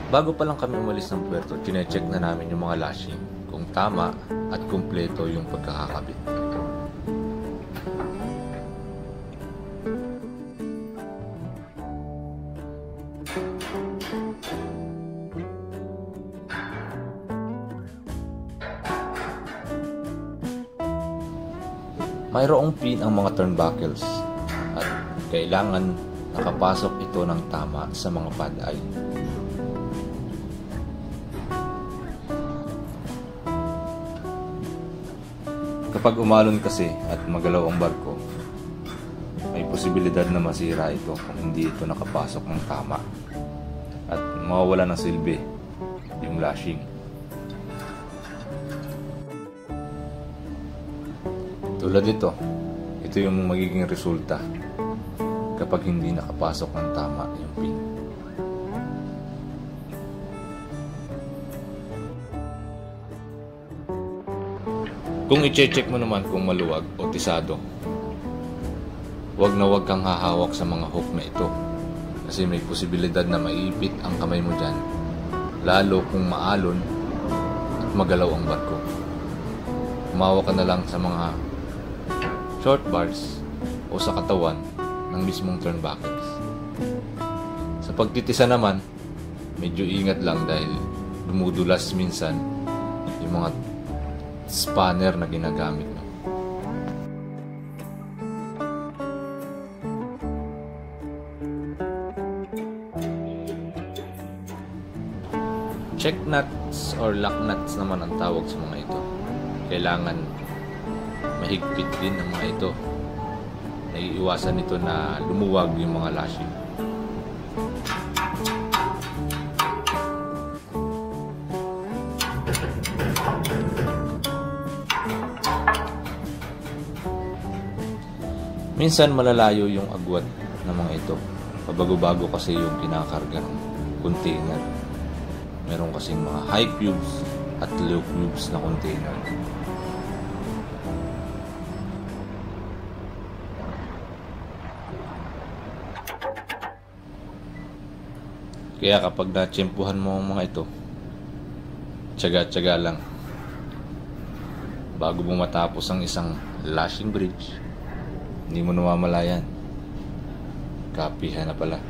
Bago pa lang kami umalis ng puerto, chinecheck na namin yung mga lashing kung tama at kumpleto yung pagkakakabit. Mayroong pin ang mga turnbuckles at kailangan nakapasok ito ng tama sa mga pad-eye. Kapag umalon kasi at magalaw ang barko, may posibilidad na masira ito kung hindi ito nakapasok ng tama at mawawala ng silbi yung lashing. Tulad ito yung magiging resulta kapag hindi nakapasok ng tama yung pin. Kung i-check mo naman kung maluwag o tisado, wag na wag kang hahawak sa mga hook na ito kasi may posibilidad na maipit ang kamay mo dyan, lalo kung maalon at magalaw ang barko. Humawak ka na lang sa mga short bars o sa katawan ng mismong turnbuckles. Sa pagtitisa naman, medyo ingat lang dahil dumudulas minsan yung mga spanner na ginagamit mo. Check nuts or lock nuts naman ang tawag sa mga ito. Kailangan mahigpit din ang mga ito. Naiiwasan nito na lumuwag yung mga lashing. Minsan malalayo yung agwat ng mga ito. Pabago-bago kasi yung kinakarga ng container. Meron kasing mga high cubes at low cubes na container. Kaya kapag natsyempuhan mo ang mga ito, tiyaga-tiyaga lang. Bago mo matapos ang isang lashing bridge, hindi mo namamalayan, kapihan na pala.